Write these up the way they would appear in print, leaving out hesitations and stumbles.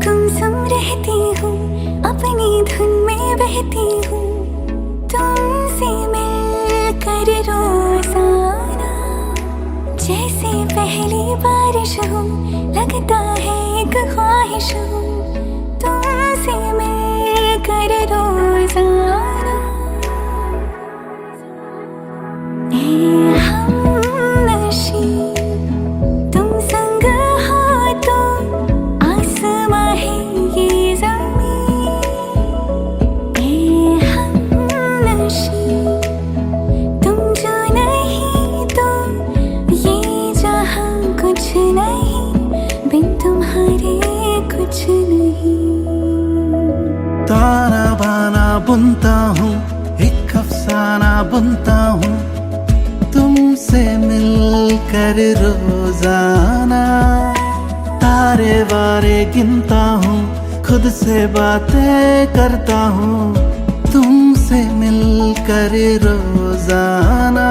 गुमसुम रहती हूँ, अपनी धुन में बहती हूँ, तुमसे मिलकर रोजाना। जैसे पहली बारिश हो, लगता है एक ख्वाहिश हो, तुमसे मिलकर रोजाना। हमनशी तुम संग हो तो आसमां है ये ज़मीं। हमनशी तुम जो नहीं तो ये जहां कुछ नहीं, बिन तुम्हारे कुछ नहीं। ताना बाना बुनता हूँ, एक अफसाना बुनता हूँ, तुमसे मिलकर रोजाना। तारे वारे गिनता हूँ, खुद से बातें करता हूँ, तुमसे मिलकर रोजाना।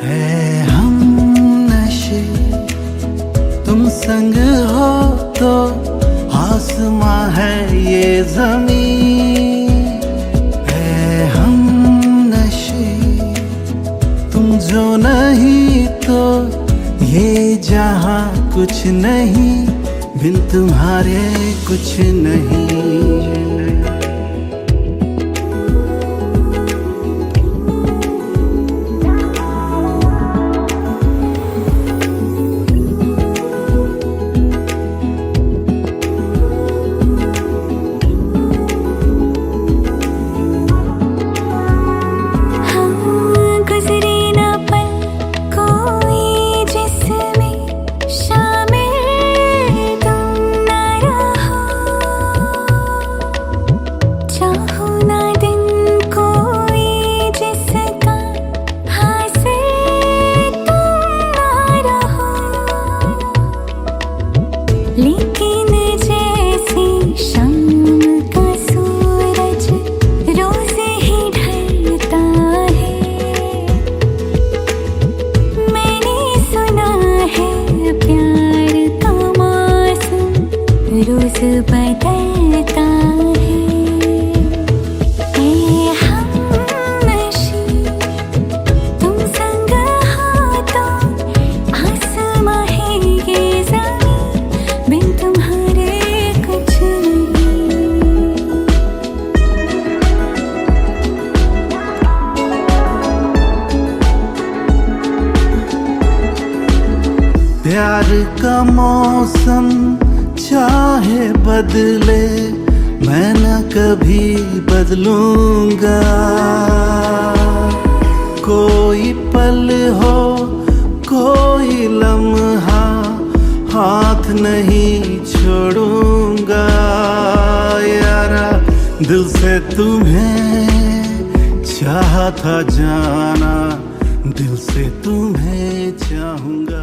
है हमनशी तुम संग हो तो आसमां है ये ज़मीं। है हमनशी तुम जो नहीं तो ये जहां कुछ नहीं, बिन तुम्हारे कुछ नहीं। लेकिन जैसे शाम का सूरज रोज ही ढलता है, मैंने सुना है प्यार का मौसम रोज बदलता है। हमनशी तुम संग हो तो आसमां है ये ज़मीं, बिन तुम्हारे कुछ नहीं। प्यार का मौसम चाहे बदले, मैं न कभी बदलूंगा। कोई पल हो कोई लम्हा, हाथ नहीं छोड़ूंगा। यारा दिल से तुम्हें चाहा था जाना, दिल से तुम्हें चाहूंगा।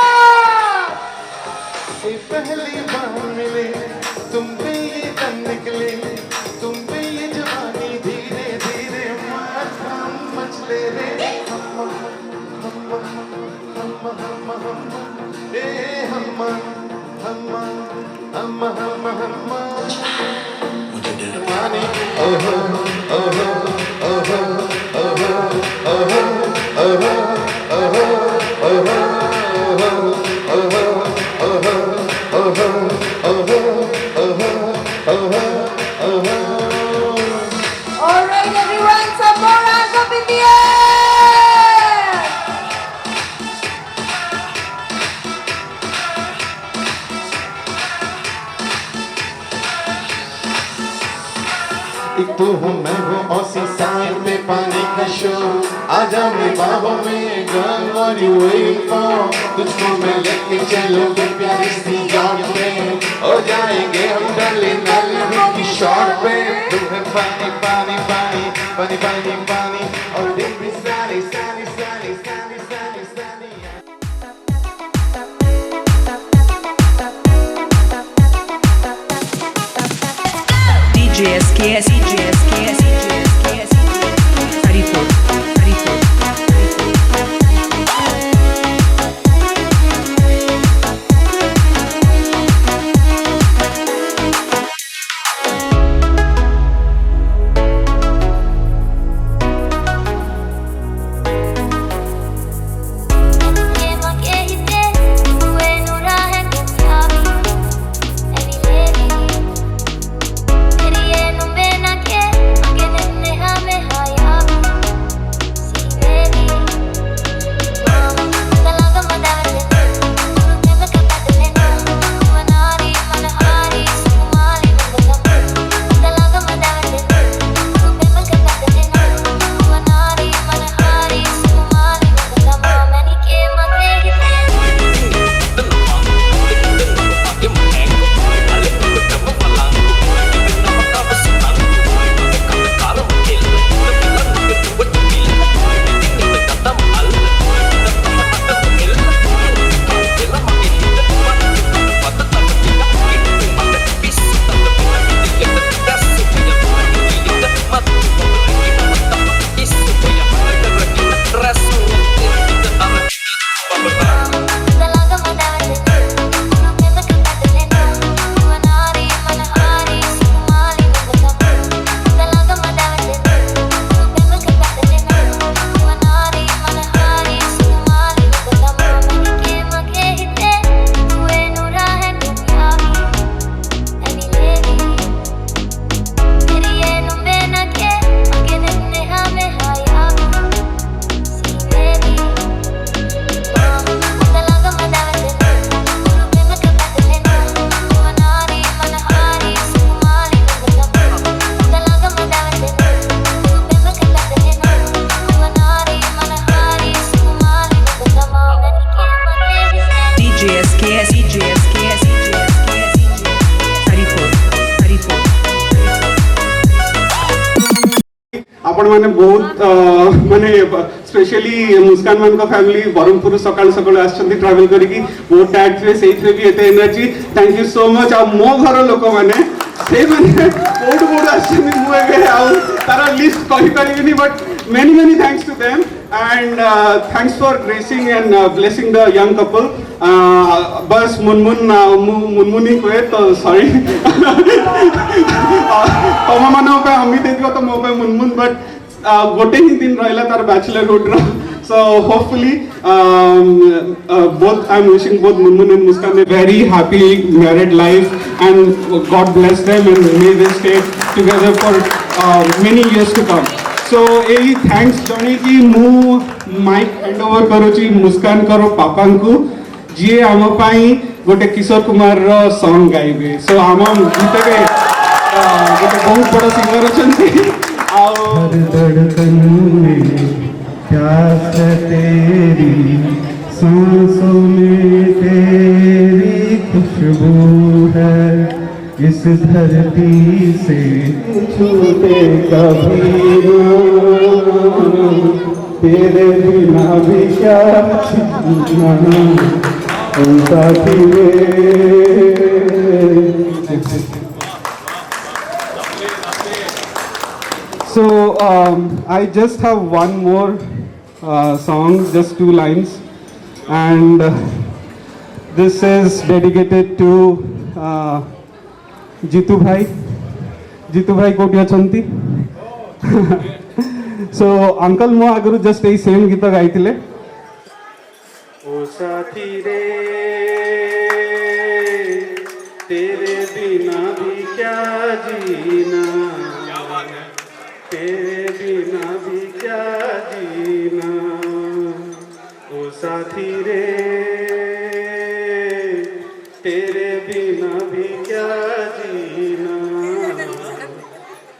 पहली बार मिले तुम पे ये दम निकले तुम पे ये जवानी धीरे धीरे मचले रे All right, everyone, some more hands up in the air. एक तो हूँ मैं वो औसी साइड पे पानी का शो आजा मेरी बाहों में girl what you waiting for तुझको मैं लेके चलूँगी प्यारी सी याद पे हो जाएंगे हम डले नली की शॉट पे तू है पानी पानी पानी पानी पानी पानी और दिल भी सानी सानी सानी सानी सानी सानी DJ SKS, DJ SKS, DJ SKS, Haripur, Haripur. आपण माने बहुत माने स्पेशली मुस्कान मान को फैमिली बरहमपुर सकाळ सकाळ आछंती ट्रैवल करिकी बहुत टाइट थे सेइथरे भी एते energy thank you so much आ मो घर लोक माने से माने बहुत बहुत आछंती मु एगे आ तारा लिस्ट कहि परिबिनी but many thanks to them and thanks for gracing and blessing the young couple बस मुनमुनी कोए तो सॉरी तम मानो पे अमित देथिबो तो मो पे मुनमुन बट गोटे ही दिन रहला तार bachelorhood row so hopefully both I'm wishing both Munmun and Muskan a very happy married life and God bless them and may they stay together for many years to come. So एही thanks जणी की मु mic hand over करूची मुस्कान करो पापा को जी आम पाई गोटे किशोर कुमार रो सॉन्ग गाइबे सो आम गीत के गोटे बहुत बड़ा सिंगर अछंती हर धड़कन में प्यास है तेरी सांसों में तेरी खुशबू है इस धरती से छूटे कभी ना तेरे बिना भी क्या जीना साथी वे So I just have one more song, just 2 lines, and this is dedicated to Jitu Bhai. Jitu Bhai koti achanti? So uncle mo agaru just ei same gita gaitile. O साथी रे तेरे बिना भी क्या जीना, तेरे बिना भी क्या जीना, ओ साथी रे तेरे बिना भी क्या जीना,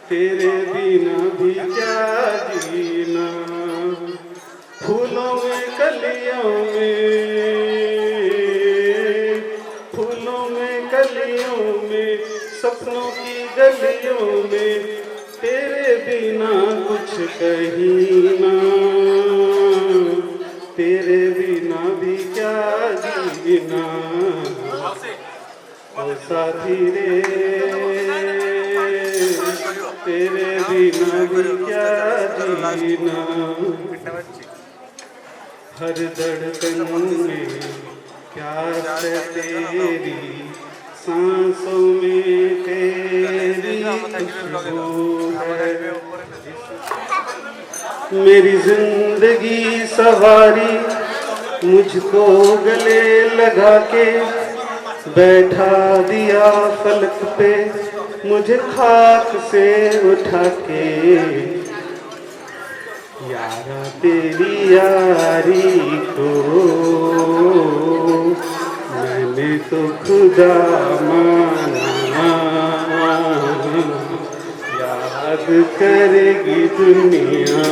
तेरे बिना भी क्या जीना, फूलों में कलियों में सपनों की गलियों में तेरे बिना कुछ कहीं ना, तेरे बिना भी क्या जीना, ओ साथी रे तेरे बिना भी क्या जीना, हर धड़कन में प्यास है तेरी, सांसों में तेरी खुशबू है, मेरी जिंदगी सवारी मुझको गले लगा के, बैठा दिया फलक पे मुझे खाक से उठा के, यारा तेरी यारी को मैंने तो खुदा माना, याद करेगी दुनिया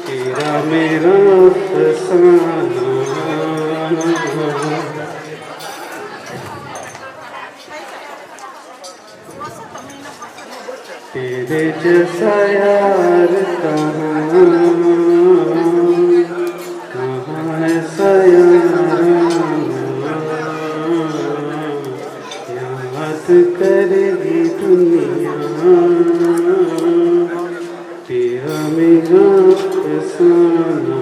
तेरा मेरा फसाना, तेरे जैसा यार कहाँ ऐसा यार, याद करेगी दुनिया तेरा मेरा फसाना,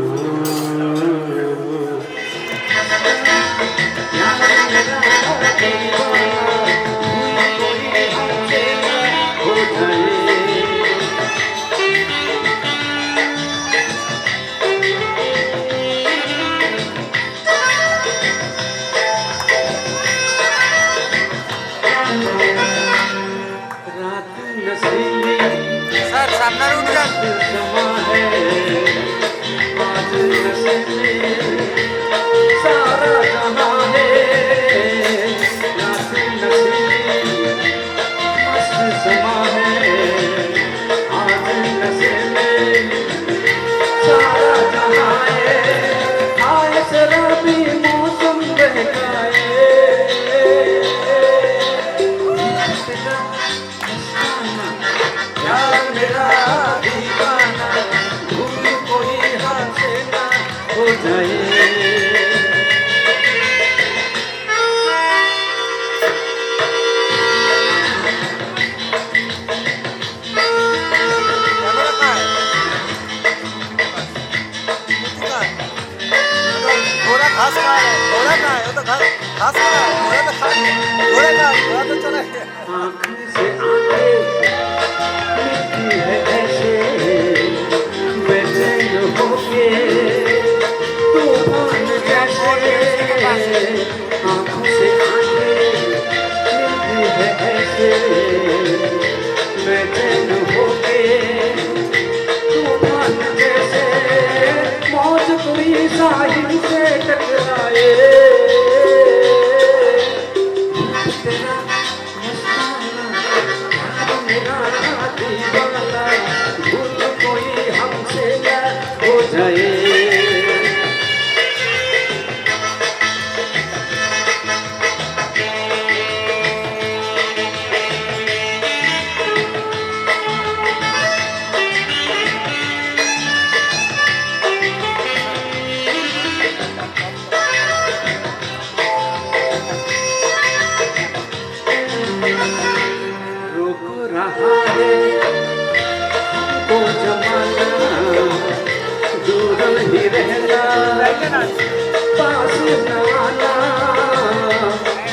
पास न आना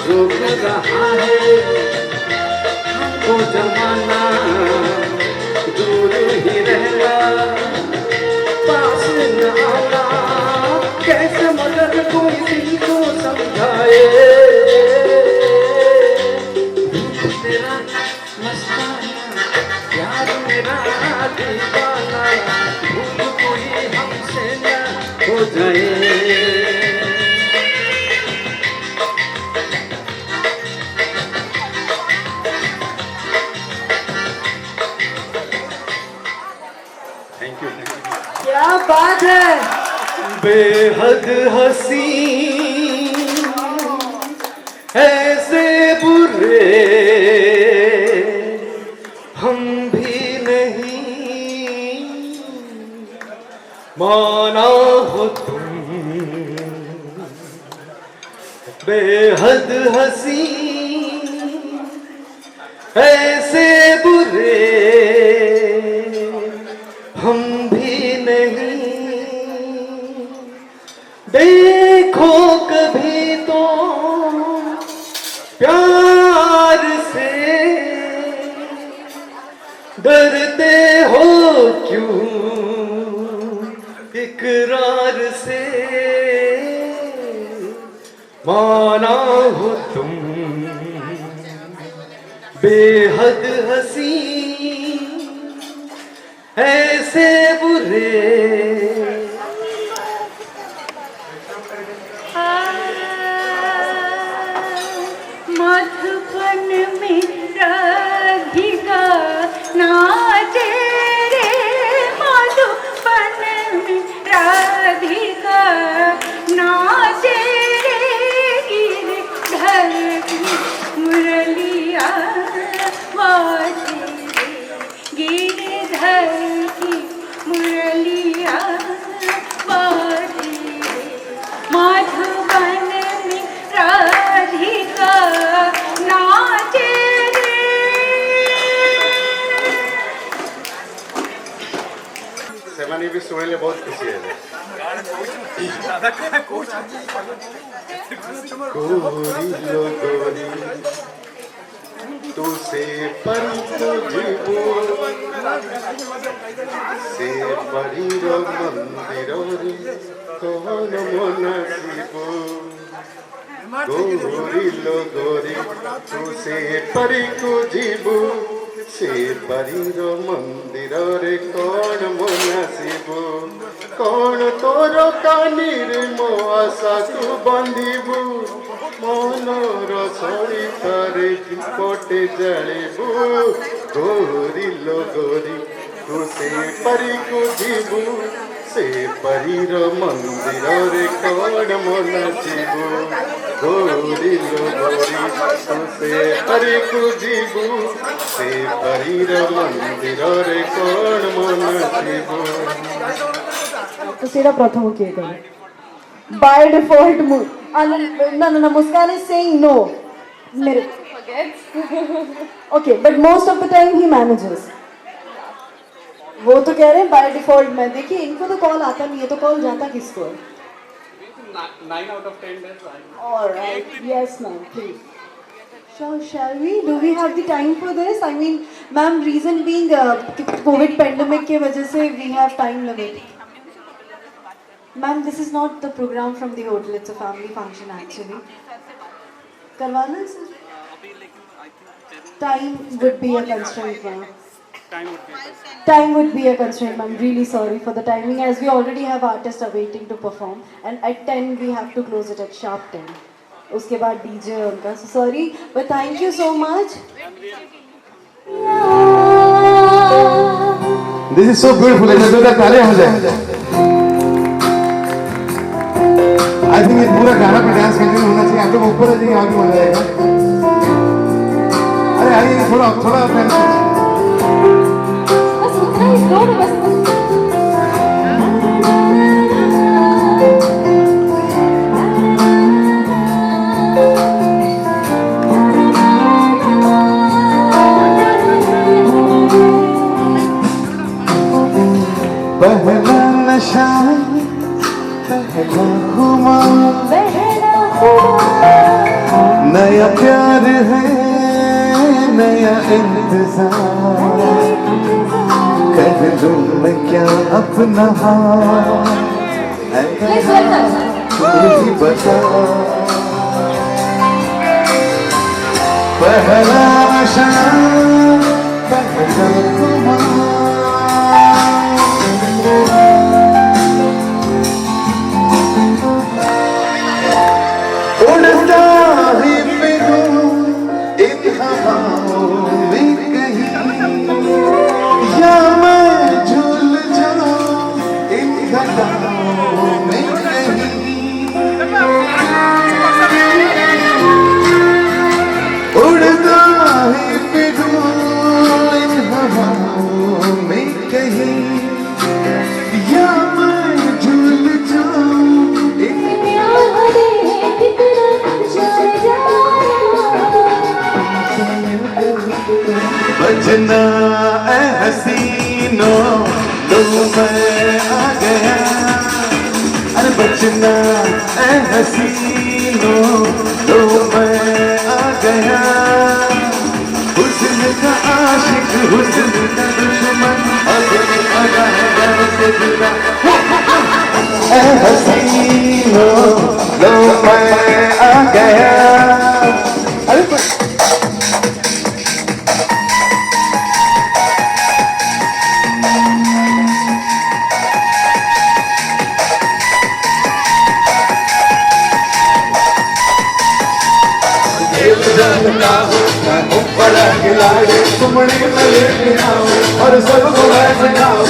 रोक रहा है हमको जमाना, दूर ही रहना पास न आना, कैसे मगर कोई दिल को समझाए, तेरा मस्ताना प्यार मेरा दीवाना, भूल कोई हमसे न हो जाए। Thank you. क्या बात है। बेहद हसी ऐसे बुरे हम भी नहीं, माना हो तुम बेहद हसी ऐसे बुरे हम भी नहीं, देखो कभी तो प्यार से डरते हो क्यों इकरार से, माना हो तुम बेहद हसी ऐसे बुरे। मधुबन में राधिका नाचे रे, मधुबन में राधिका नाचे रे, गिरधर की मुरलिया बाजे रे, गिरधर की मुरलिया बाजे रे, मधुबन में राधिका नाचे रे। ସେମାନେ ବି ଶୁଣିଲେ ବହୁତ ଖୁସି ହେଲେ। गोरी लो गोरी तू से परी तो जीवो से परी रो मंदिर रे कौन मन शिवो, गोरी लो गोरी तू से परी को जीवो से परी रो मंदिर रे कौन मन शिवो, कौन तोर कानी रे मो आशा तू बंधिबू, मनर सरितारे पटे जालिबू, गोरी लो गोरी तू से परी को जीवू से परीर मंदिर रे कौन मन शिवू, गोरी लो गोरी तू से परी को जीवू से परीर मंदिर रे कौन मन शिवू। तो सीधा प्रथम किए गए by default no Muskan is saying no okay but most of the time he manages, वो तो कह रहे हैं by default में। देखिए इनको तो कॉल आता नहीं है, तो कॉल जाता किसको है? 9 out of 10 days. Alright, yes ma'am, please. Shall we? Do we have the time for this? I mean, ma'am, reason being COVID pandemic के वजह से we have time limit. Ma'am, this is not the program from the hotel. It's a family function actually. करवाना sir? Time would be a constraint, ma'am. Time would be a constraint, ma'am. Really sorry for the timing, as we already have artists awaiting to perform, and at 10 we have to close it at sharp 10. उसके बाद DJ उनका, so sorry, but thank you so much. This is so beautiful. ऐसे दो ताले हो जाए। I think ये पूरा गाना पे डांस कंटिन्यू होना चाहिए। आप लोग ऊपर आ जाइए, आगे मजा आएगा। अरे आइए थोड़ा फ्रेंड्स। बस उतना ही स्लो है बस। पहला नशा पहला खुमा बहना हुआ नया प्यार है नया इंतजार कर लूं मैं क्या अपना हाल Please welcome. तू ही बता पहला नशा पहला खुमार उड़ता ही फिरूं इन हवाओं में कहीं या मैं झूल जाऊं इन घटाओं में कहीं उड़ता ही फिरूं इन हवाओं में कहीं या मैं झूल जाऊं इन बजना ए हसीनो लो मैं आ गया अरे बजना ए हसीनो लो मैं आ गया हुस्न का आशिक हुस्न का दुश्मन अब आगा है घर से जुदा ए हसीनो लो मैं आ गया अरे बड़ा खिलाड़ी तुमने में लेके आओ और सबको मैं सिखाओ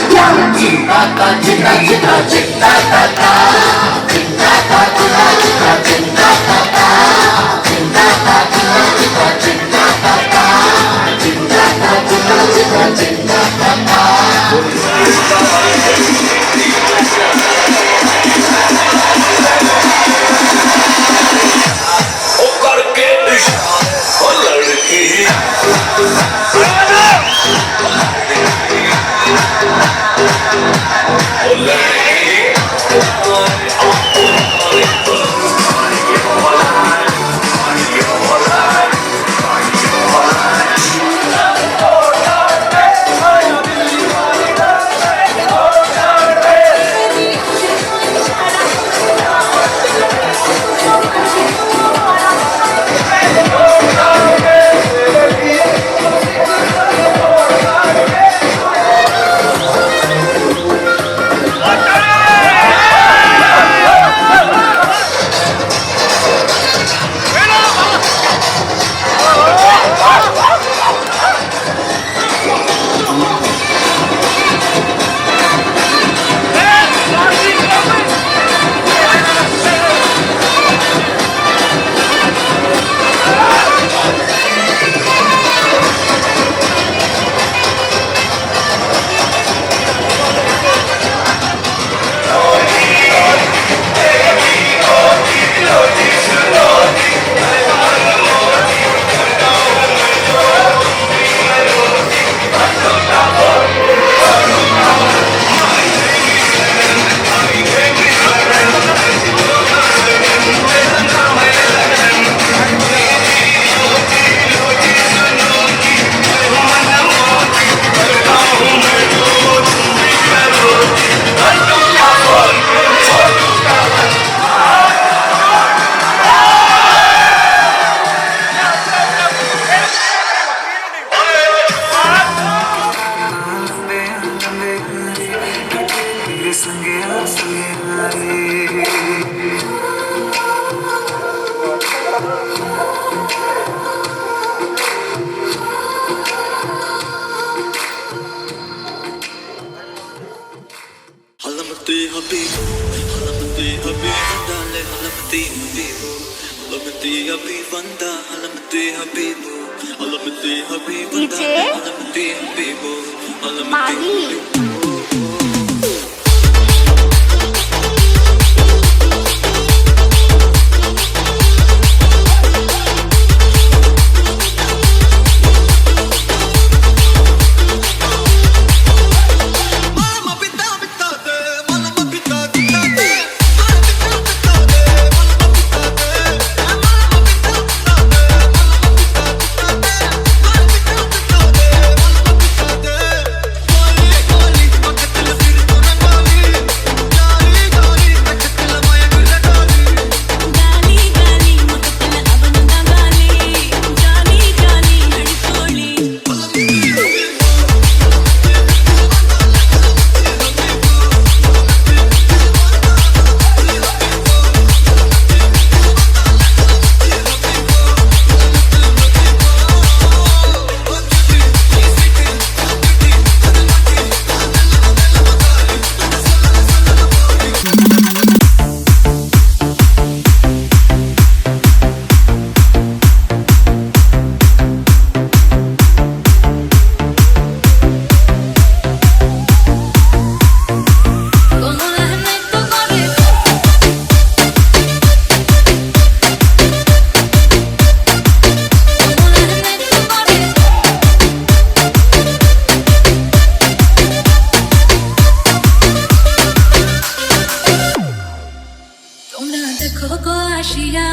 দেখো আসিয়া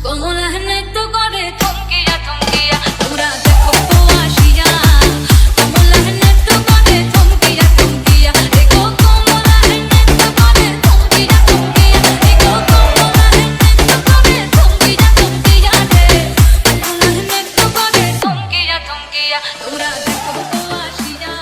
কমলা নৃত্য করে থমকিয়া থমকিয়া তোরা দেখো আসিয়া কমলা নৃত্য করে থমকিয়া থমকিয়া দেখো কমলা নৃত্য করে থমকিয়া থমকিয়া দেখো কমলা নৃত্য করে থমকিয়া থমকিয়া রে কমলা নৃত্য করে থমকিয়া থমকিয়া তোরা দেখো আসিয়া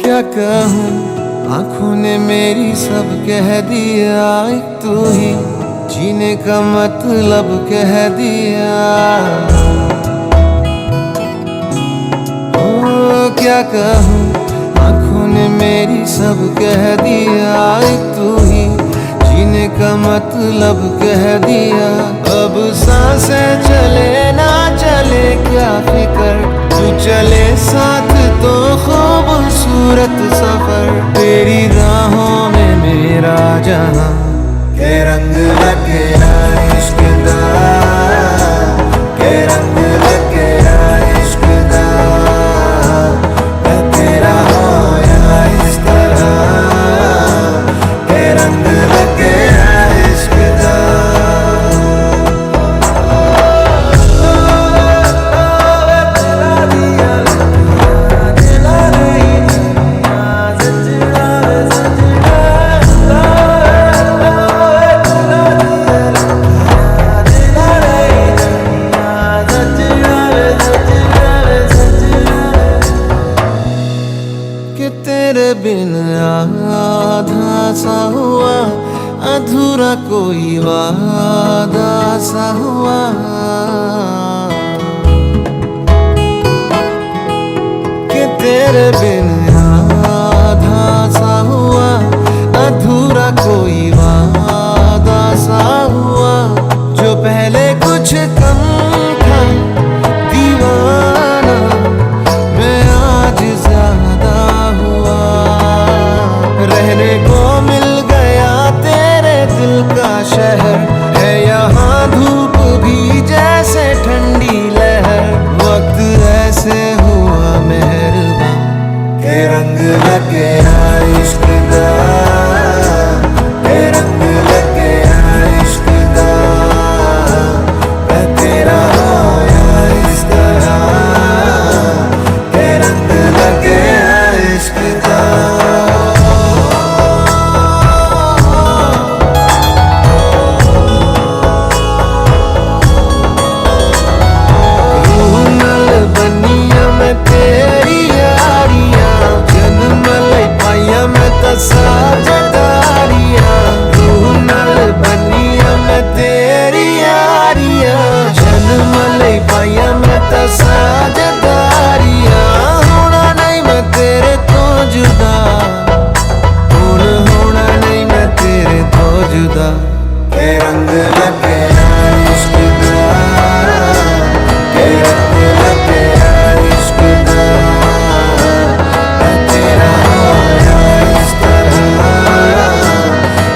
क्या कहूँ आँखों ने मेरी सब कह दिया, एक तू ही जीने का मतलब कह दिया। ओ क्या कहूँ आँखों ने मेरी सब कह दिया, एक तू ही जीने का मतलब कह दिया। अब सांसें चले ना चले क्या फिकर, तू चले साथ तो खूबसूरत सफर। तेरी राहों में मेरा जहां के रंग लगे ना इश्क दा, के रंग लगे ना इश्क दा। मैं तेरा होया इस तरह के रंग लगे ना इश्क दा। सा हुआ, अधूरा कोई वादा सा हुआ। कि तेरे बिन आधा सा हुआ, अधूरा कोई वादा सा हुआ। जो पहले कुछ कम था दीवाना, मैं आज ज्यादा हुआ। रहने को मिल गया तेरे दिल का शहर, है यहाँ धूप भी जैसे ठंडी लहर। वक्त ऐसे हुआ मेहरबान के रंग लगे इश्क दा, के रंग लगे इश्क दा। मैं तेरा होया इस तरह, के रंग लगे इश्क दा। साजदारियां रूह नाल बनिया मैं तेरी यारियां, जन्म लई पाइया मैं ता साजदारियां। होना नहीं मैं तेरे तो जुदा, हुण होना नहीं मैं तेरे तो जुदा। के रंग लगे इश्क दा, के रंग लगे इश्क दा। मैं तेरा होया इस तरह,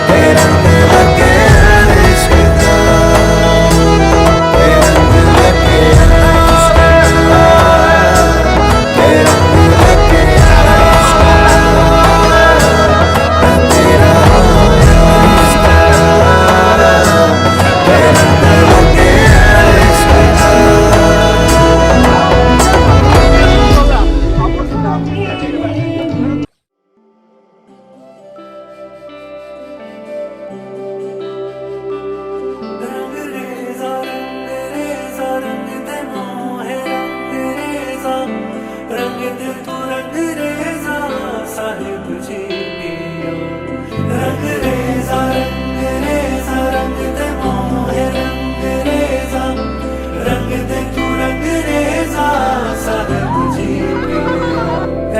के रंग लगे इश्क दा, के रंग लगे इश्क दा, के रंग लगे इश्क दा। मैं तेरा होया इस तरह, के रंग लगे इश्क दा।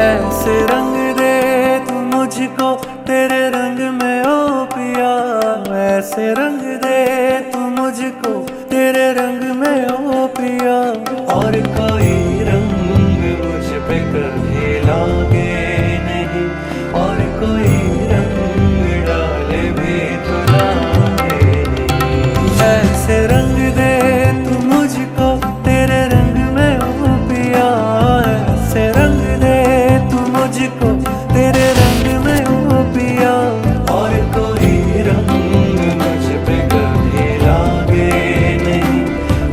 ऐसे रंग दे तू मुझको तेरे रंग में ओ पिया। ऐसे रंग दे तू मुझको तेरे रंग में ओ पिया। और कोई रंग मुझ पे कभी लागे नहीं, और कोई रंग डाले भी तो लागे नहीं। ऐसे रंग दे तू मुझको तेरे रंग में ओ पिया। ऐसे रंग दे तू मुझको तेरे रंग में ओ पिया। और कोई रंग मुझ पे कभी लागे नहीं,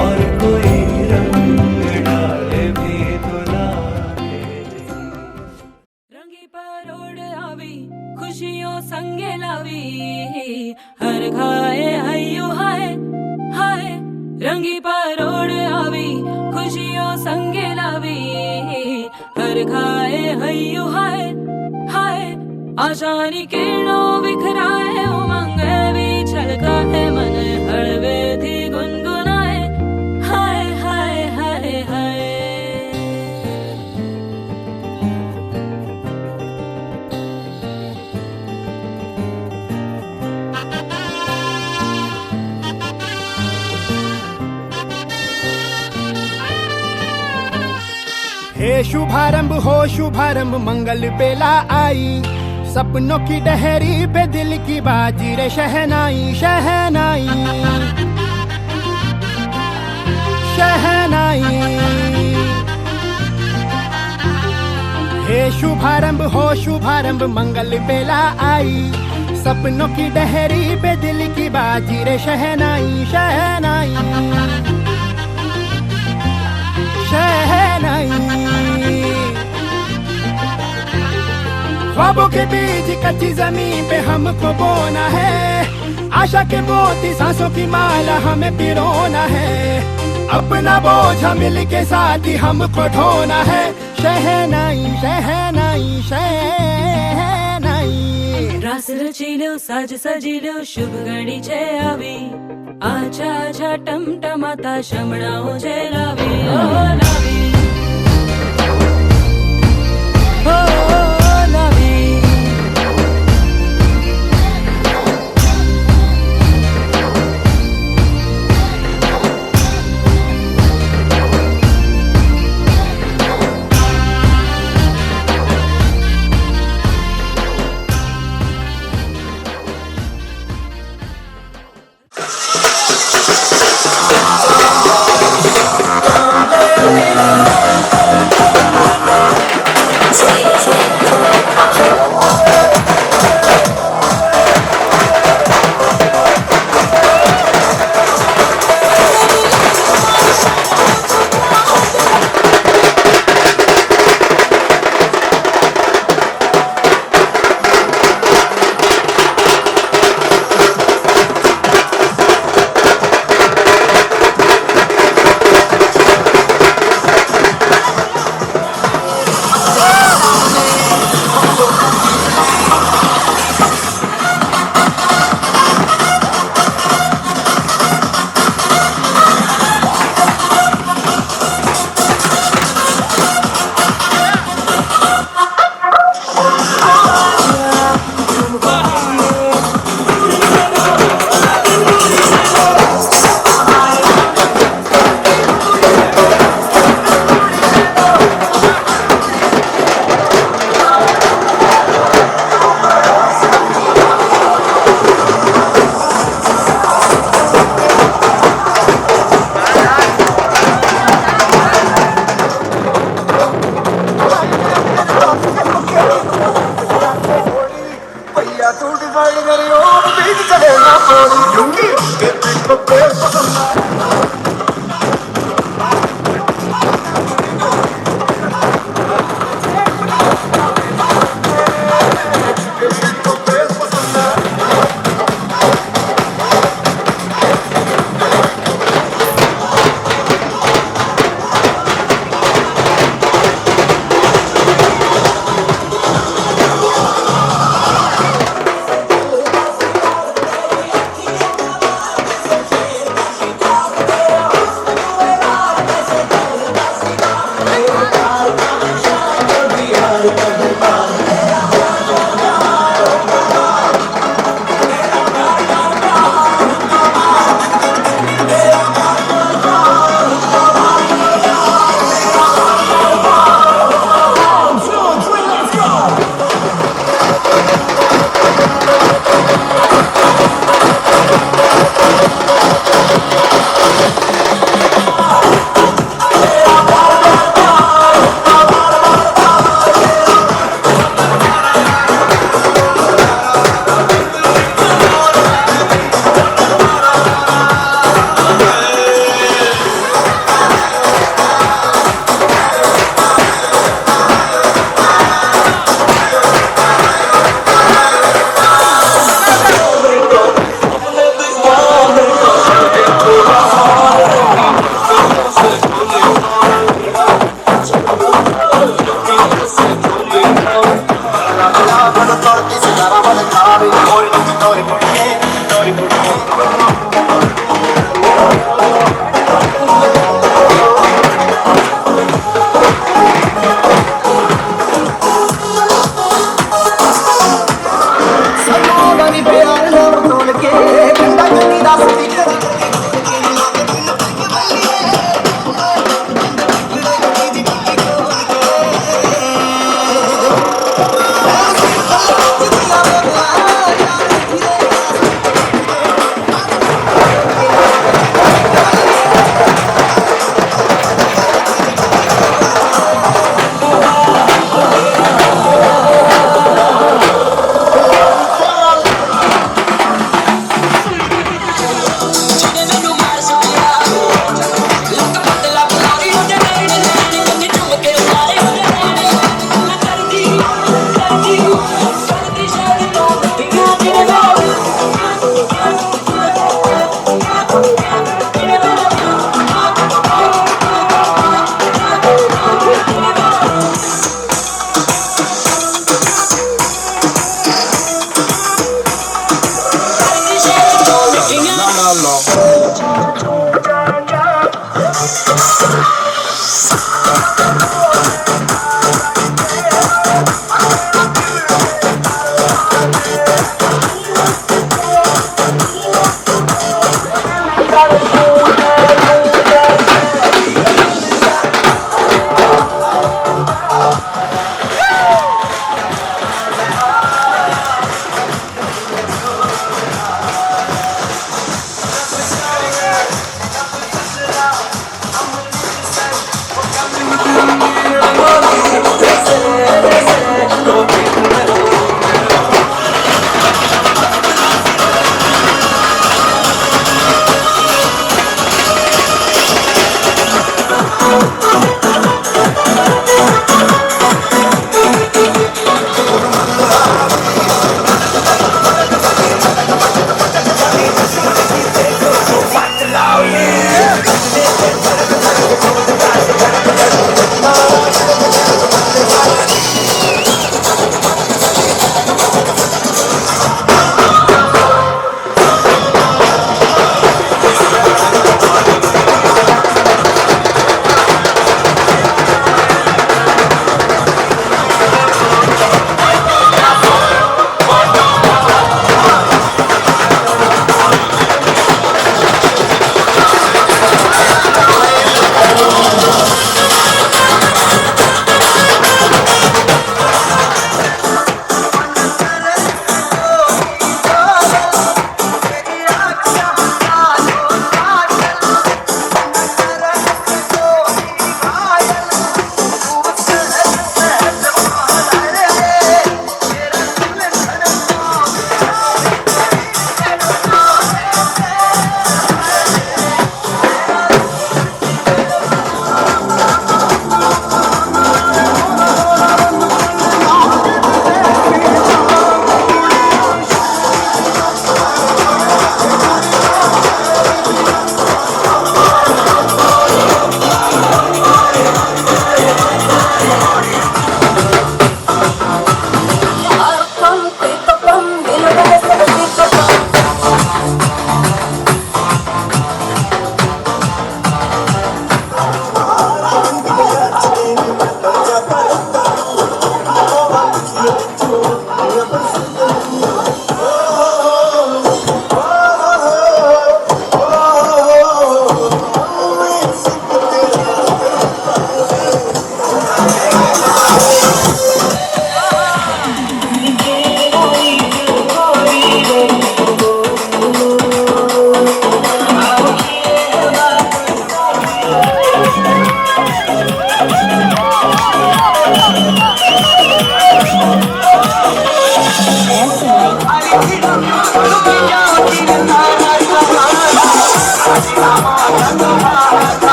और कोई रंग डाले भी तो लागे नहीं। रंगी परोड़ आवी खुशियों संगे लावी, हर खाए हयू हाय हाय। रंगी परोड़ आवी खुशियों संगे लावी, हर खाए हयू हाय हाय। आशानी किरणों बिखराए उमंग भी छलका है मन, हड़वे थी गुनगुनाए हाय हाय हाय हाय। हे शुभारंभ हो शुभारंभ मंगल बेला आई। सपनों की डहरी पे दिल की बाजी रे शहनाई शहनाई शहनाई। हे शुभारंभ हो शुभारंभ मंगल बेला आई। सपनों की डहरी पे दिल की बाजी रे शहनाई शहनाई शहनाई। ख्वाबों के बीच कच्ची जमीन पे हमको बोना है। आशा के मोती सांसों की माला हमें पिरोना है। अपना बोझ मिल के साथ ही हमको ढोना है। शहनाई शहनाई शहनाई। રાસ રચી લ્યો સાજ સજી લ્યો શુભ ઘડી છે આવી આછા આછા ટમટમાતા શમણાઓ છે લાવી ઓ લાવી ઓ લાવી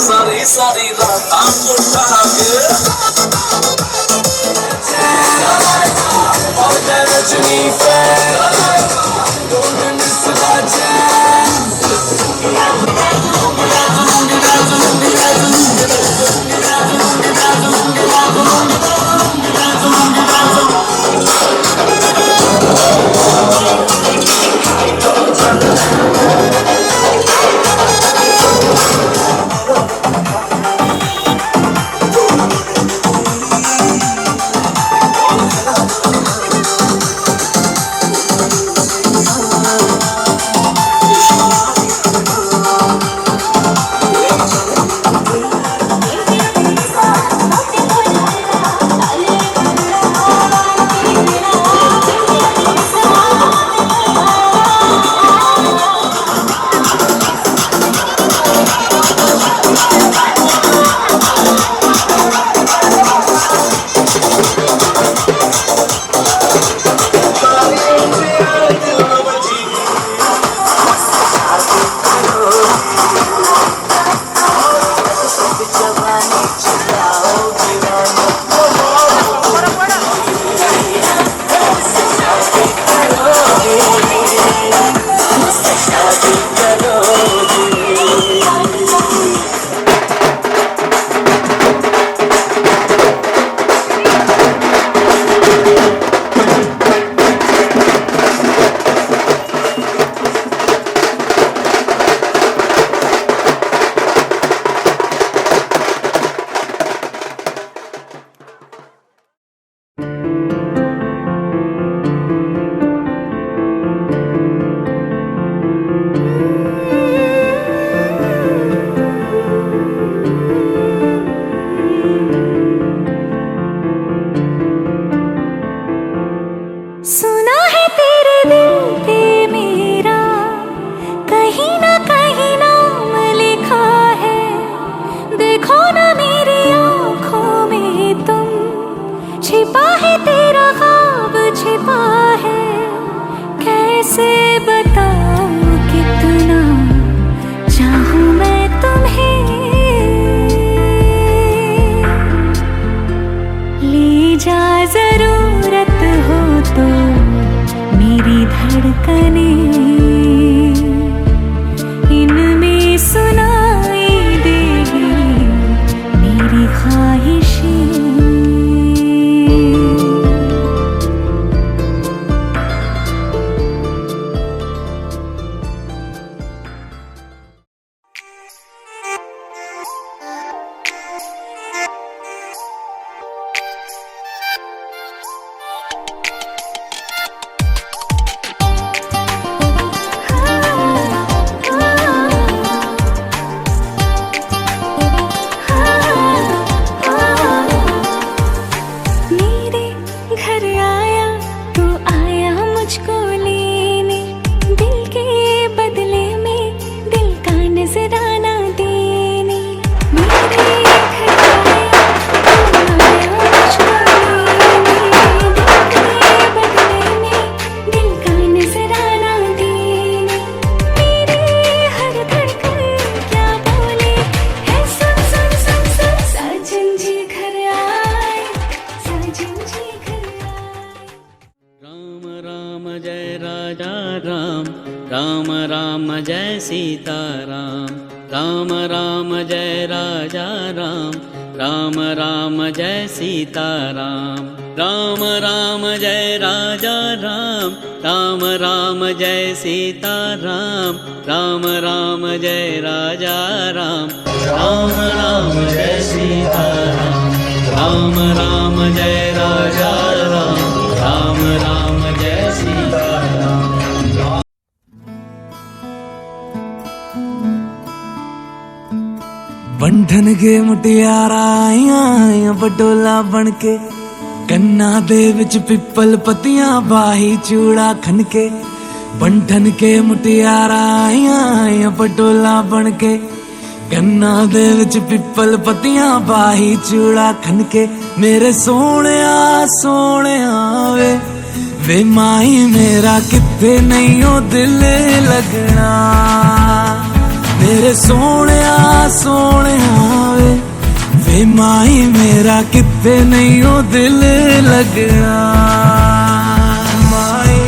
सारी सारी रात उठा के रजनी पे राम जय राजा राम, राम राम जय सीता राम। राम राम जय राजा राम, राम राम जय सीता राम, राम राम जय राजा राम, राम राम जय सीता राम, राम राम जय राजा राम, राम राम जय सीता राम। बंधन के मुटियारा आइयां बडोला बन के, कन्ना दे विच पिपल पतियां बाही चूड़ा खन के। बंधन के मुटियारा आइयां बडोला बन के, कन्ना दे विच पिपल पतियां बाही चूड़ा खन के। मेरे सोहणिया सोहणिया वे माई मेरा किथे नहीं ओ दिल लगना। मेरे सोहणिया सोहणिया वे माई मेरा किथे नहीं ओ दिल लगना। माई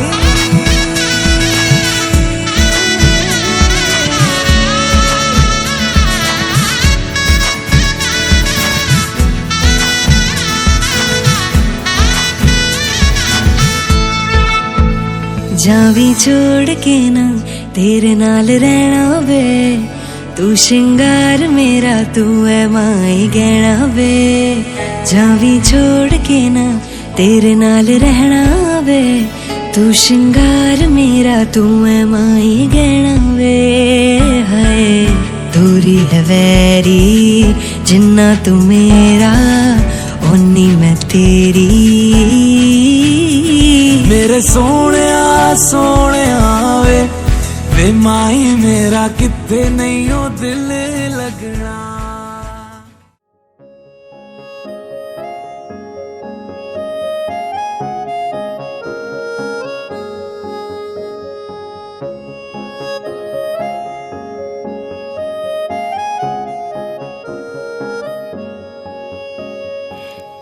जावी छोड़ के ना तेरे नाल रहना वे, तू श्रृंगार मेरा तू है माई गहना वे। जावी छोड़ के ना तेरे नाल रहना वे, तू श्रृंगार मेरा तू है माई गहना वे। हाय दूरी है वैरी जिन्ना तू मेरा ओनी मैं तेरी। मेरे सोहणिया सोहणिया वे माई मेरा किथे नहीं ओ दिल लगना।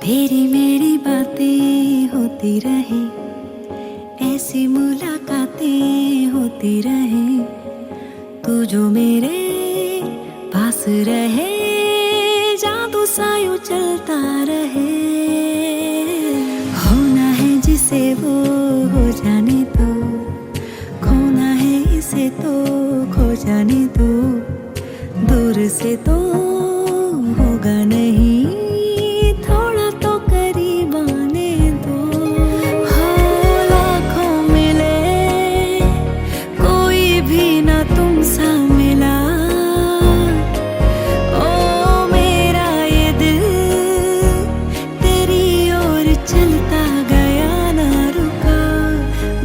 तेरी मेरी बातें होती रहे, ऐसी मुलाकातें होती रहे, तू जो मेरे पास रहे, जादू सा यूं चलता रहे। होना है जिसे वो हो जाने तो, खोना है इसे तो खो जाने दो। दूर से तो होगा नहीं, थोड़ा तो करीब आने दो। हो लाखों मिले कोई भी ना तुम सा मिला। ओ मेरा ये दिल तेरी ओर चलता गया ना रुका।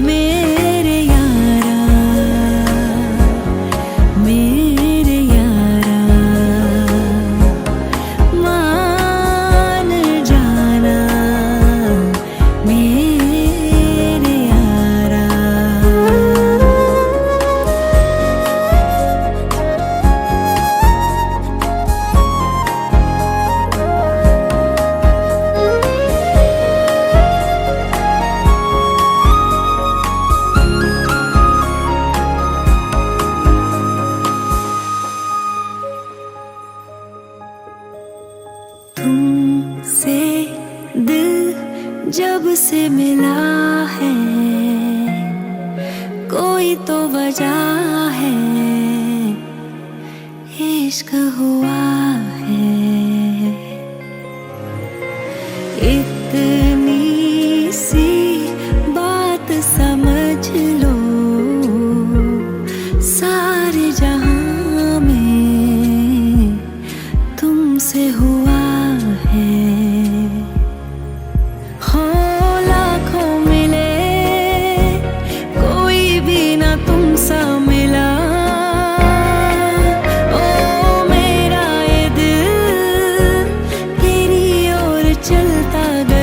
मेरे यारा मेरे यारा मान जाना मेरे यारा। तुमसे दिल जब से मिला है, कोई तो वजह है, इश्क हुआ है। इतनी सी बात समझ लो, सारे जहां में तुमसे हुआ है। हो लाखों मिले कोई भी ना तुम सा मिला। ओ मेरा ये दिल तेरी ओर चलता गया।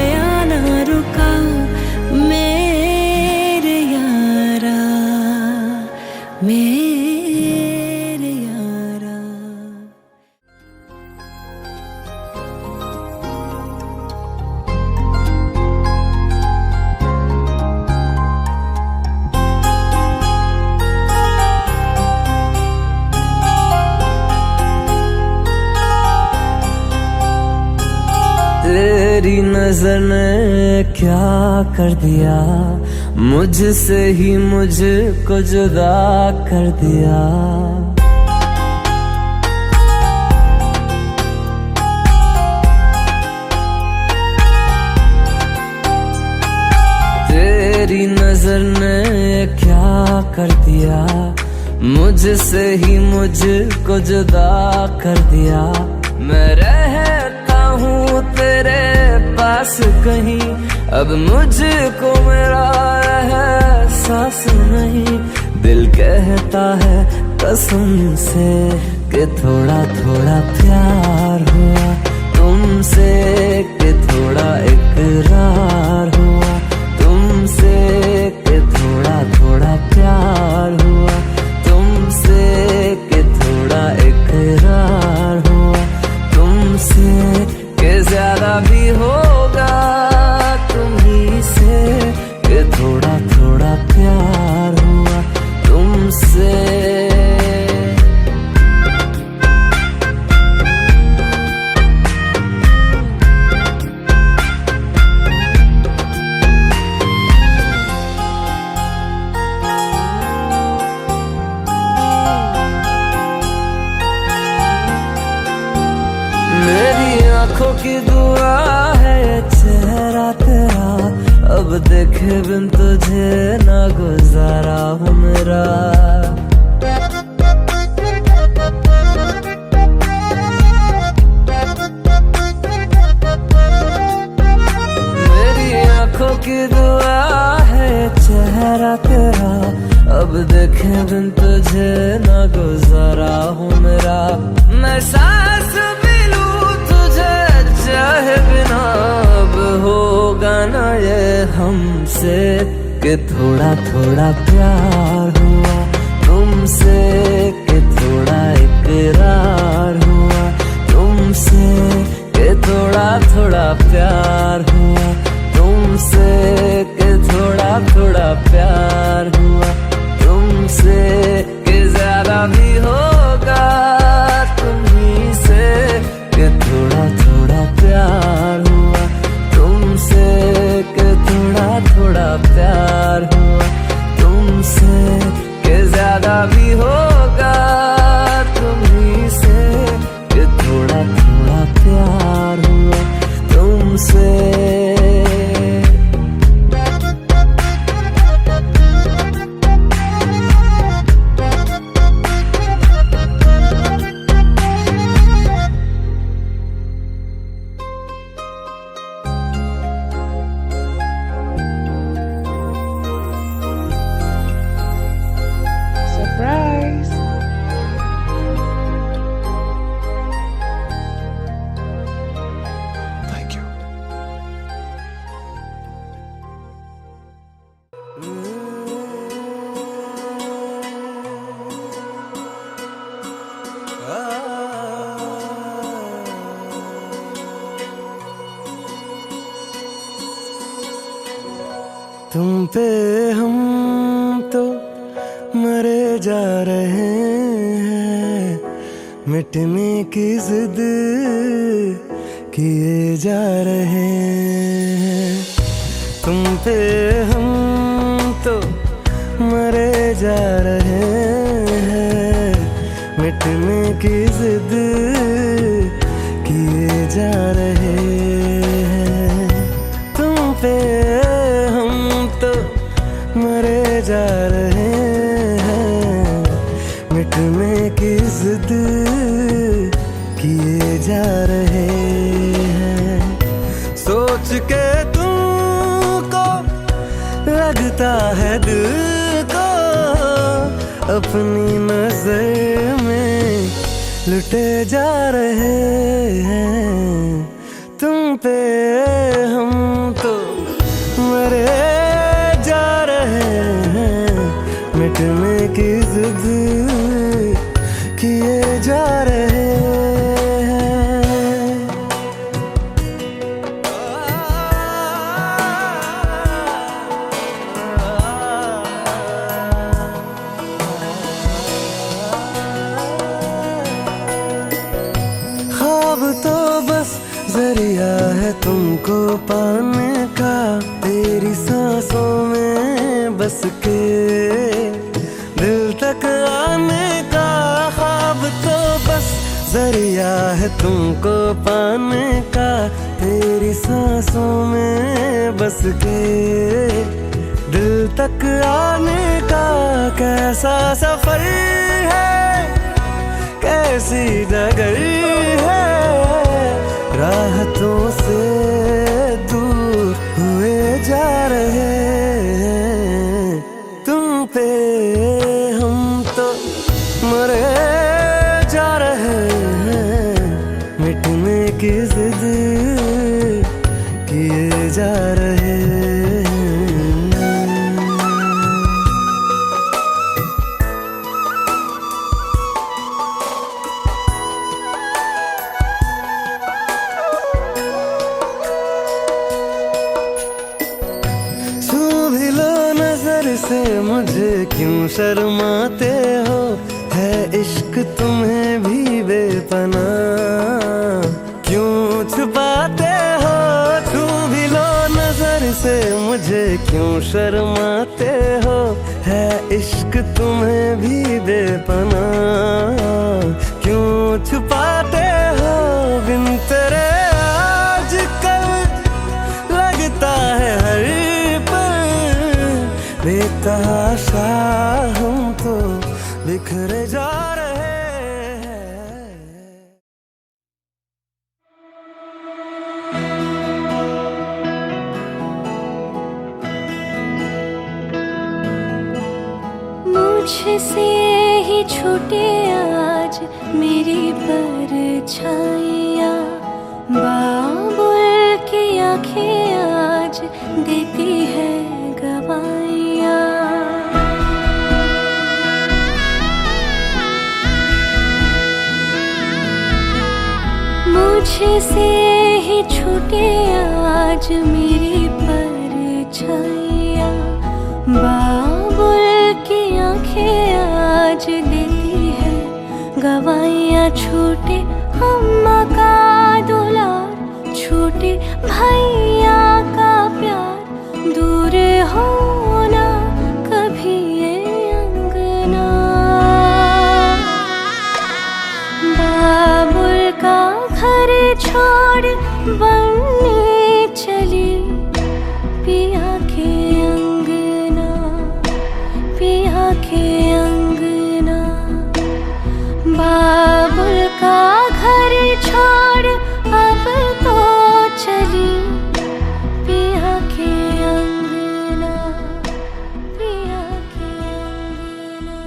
तेरी नजर ने क्या कर दिया, मुझसे ही मुझको जुदा कर दिया। तेरी नजर ने क्या कर दिया, मुझसे ही मुझको जुदा कर दिया। मैं रहता हूँ तेरे पास कहीं, अब मुझको मेरा एहसास नहीं। दिल कहता है कसम से कि थोड़ा थोड़ा प्यार हुआ तुमसे, कि थोड़ा इकरार हुआ तुमसे, कि थोड़ा थोड़ा प्यार हुआ तुमसे, कि थोड़ा इकरार हुआ तुमसे, कि ज्यादा भी होगा तुम्ही से, कि थोड़ा थोड़ा प्यार हुआ तुमसे। आँखों की दुआ है चेहरा तेरा, अब देखे बिन तुझे ना गुजारा हूँ मेरा। मेरी आँखों की दुआ है चेहरा तेरा, अब देखे बिन तुझे ना गुजारा हूँ मेरा। मैं सांस चाहे बिना अब होगा ना ये हमसे, कि थोड़ा थोड़ा प्यार हुआ तुमसे, कि थोड़ा इकरार हुआ तुमसे, कि थोड़ा थोड़ा प्यार हुआ तुमसे, कि थोड़ा थोड़ा प्यार हुआ तुमसे, कि ज्यादा भी होगा तुम्ही से, कि थोड़ा थोड़ा प्यार हुआ तुमसे, कि थोड़ा थोड़ा प्यार हुआ तुमसे, कि ज्यादा भी होगा तुम्ही से, कि थोड़ा थोड़ा प्यार हुआ तुमसे। तुम पे हम तो मरे जा रहे हैं, मिटने की जिद किए जा रहे हैं। तुम पे हम तो मरे जा रहे हैं, मिटने की जिद किए जा रहे हैं। तुम पे मरे जा रहे हैं, मिटने की जिद किए जा रहे हैं। सोच के तुमको लगता है दिल को अपनी नजर में लुटे जा रहे हैं। तुम पे हम तो मरे मिटने की जिद किए जा रहे हैं। ख्वाब तो बस जरिया है है तुमको पाने का, तेरी सांसों में बस के दिल तक आने का ख्वाब तो बस जरिया है तुमको पाने का, तेरी सांसों में बस के दिल तक आने का। कैसा सफर है, कैसी डगर है, राहतों से दूर हुए जा रहे हैं, तुम पे हम तो मरे जा रहे हैं, मिटने की जिद किए जा रहे हैं। से मुझे क्यों शर्माते हो, है इश्क तुम्हें भी बेपना, क्यों छुपाते हो, छू भी लो नजर से मुझे क्यों शर्माते हो, है इश्क तुम्हें भी बेपना, क्यों छुपाते हो, बिन तेरे आजकल लगता है हर बेतहाशा हम तो बिखरे जा रहे हैं। मुझसे ही छूटे आज मेरी परछाइयाँ, बाबुल की आँखें आज देती है गवाइयाँ। मुझसे ही छूटे आज मेरी परछाइयाँ, बाबुल की आँखें आज देती है गवाइयाँ। छूटे अम्मा का दुलार, छूटे भैया का प्यार, दूर होना कभी ये अंगना। बाबुल का घर छोड़ बनने चली पिया के अंगना, पिया के अंगना। बाबुल का घर छोड़ अब तो चली पिया के अंगना, पिया के अंगना।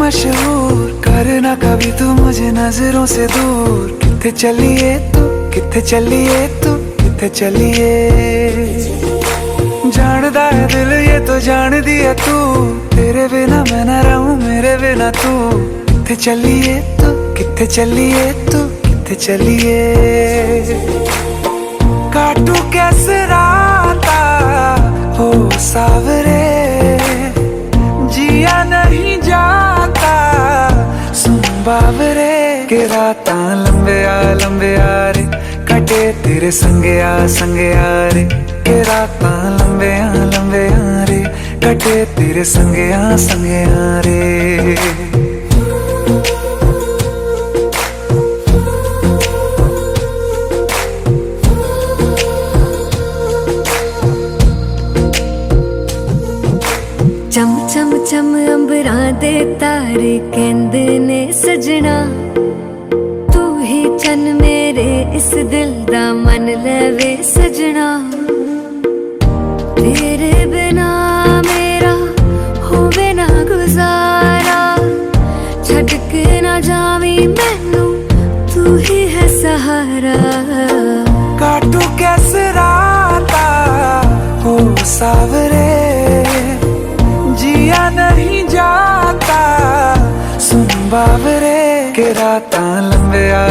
मशहूर करना कभी तू मुझे नजरों से दूर, किथे चलिए तू, किथे चलिए तू, किथे चलिए। जानदा है दिल ये तो जान दिया तू, तेरे बिना मैं न रहूं मेरे बिना तू, किथे चलिए तू, किथे चलिए तू, किथे चलिए। काटू कैसे राता हो सावरे, जिया नहीं जाता सुन बाबरे, के राता लंबे आ रे, कटे तेरे संगे आ रे, के राता लंबे आ रे, कटे तेरे संगे आ रे। चम चम चम अंबरां दे तारे कहंदे ने सजना, तू ही चन मेरे इस दिल दा मन लवे सजना। तेरे बिना मेरा होवे ना गुजारा, छड़ के ना जावी मैनू तू ही है सहारा। काटू कैसे राता हो सावरे जिया नहीं जाता सुन बावरे के राता लंबे आ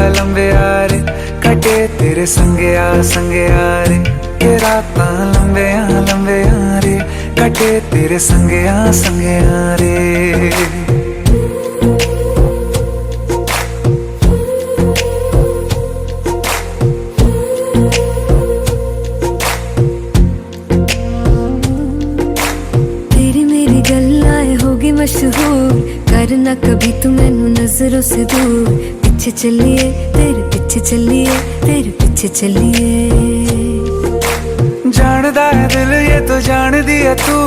रे कटे तेरे संगे आ रे के राता लंबे आ रे कटे तेरे संगे आ रे मशहूर करना कभी तू मैनू नजरों से दूर पीछे चलिए तेरे पीछे चलिए तेरे पीछे चलिए जानदा है दिल ये तो जान दिया तू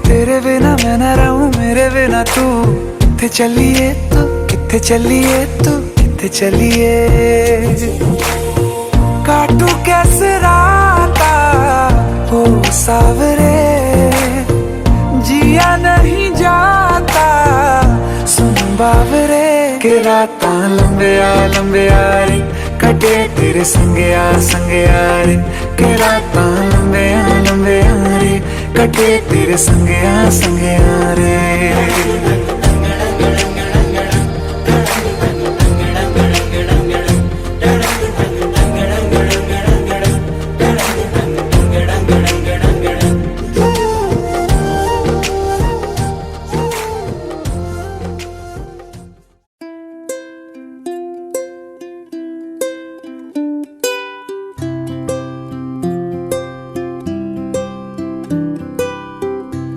तेरे बिना मैं ना रहूं मेरे बिना तू किथे चलिए तू किथे चलिए तू किथे चलिए काटू कैसे राता ओ सावरे जिया नहीं जाता सुन बावरे के राता लंबे आ रे कटे तेरे संगे आ रे के राता लंबे आ रे कटे तेरे संगे आ रे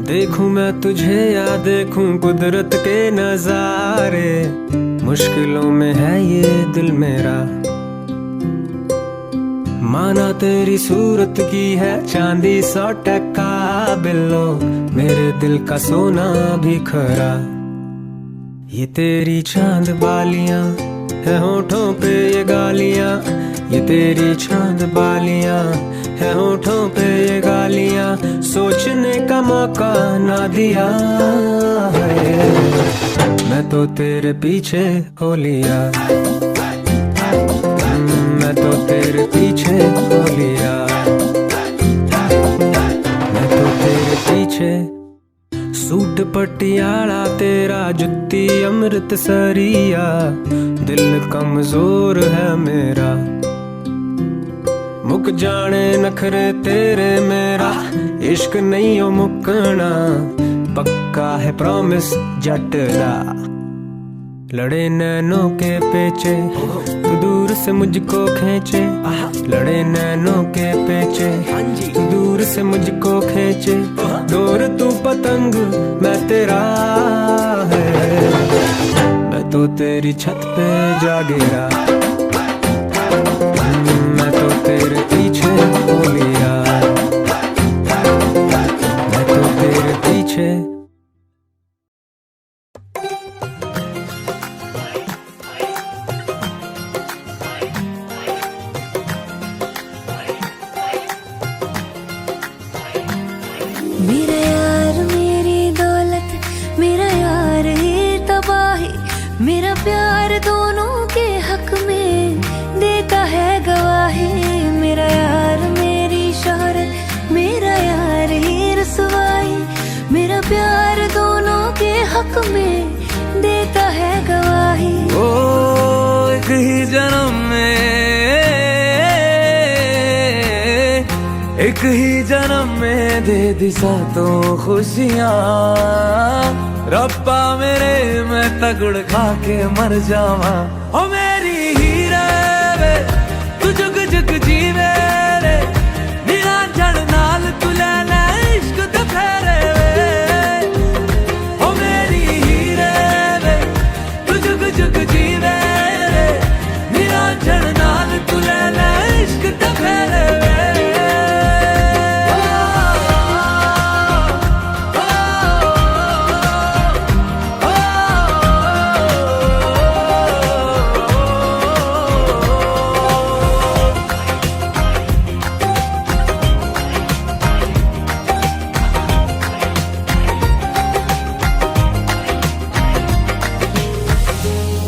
देखूं मैं तुझे या देखूं कुदरत के नजारे मुश्किलों में है ये दिल मेरा माना तेरी सूरत की है चांदी 100% बिल्लो मेरे दिल का सोना भी खरा ये तेरी चांद बालियां है होठों पे ये गालियां ये तेरी चांद बालियां है होठों पे ये गालियां सोचने का मौका ना दिया है मैं तो तेरे पीछे हो लिया मैं तो तेरे पीछे हो लिया मैं तो तेरे पीछे सूट पटियाला तेरा जुत्ती अमृत सरिया दिल कमजोर है मेरा मुक जाने नखरे तेरे मेरा इश्क नहीं हो मुकना पक्का है प्रॉमिस जट दा लड़े नैनों के पेचे तू दूर से मुझको खींचे लड़े नैनों के पेचे तू दूर से मुझको खींचे दूर तू पतंग मैं तेरा है मैं तो तेरी छत पे जा गिरा मैं तो तेरे पीछे हो लिया मैं तो तेरे पीछे मेरा यार मेरी दौलत मेरा यार ही तबाही मेरा प्यार दोनों के हक में देता है गवाही मेरा यार मेरी शोहरत मेरा यार ही रसवाई मेरा प्यार दोनों के हक में देता है गवाही ओ एक ही जन्म में दे दी सातों खुशियाँ रब्बा मेरे मैं तगड़ खा के मर जावा ओ मेरी हीरे वे तू जुग जुग जीवे रे नीला जड़ नाल तू ले ले इश्क दे फेरे वे ओ मेरी हीरे वे तू जुग जुग जीवे रे नीला जड़ नाल तू ले ले इश्क दे फेरे वे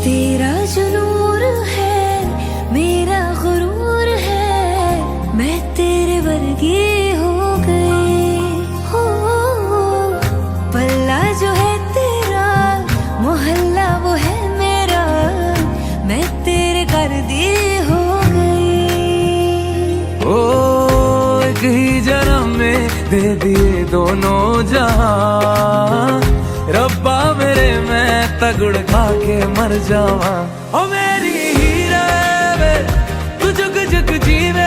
तेरा जुनूर है मेरा गुरूर है मैं तेरे वर्गी हो गई कर दी हो गई। ओ एक ही जन्म में दे दिए दोनों जहां, रब्बा मेरे मैं तगड़ खा के मर जावा। ओ मेरी हीरे वे तू जुग जुग जीवे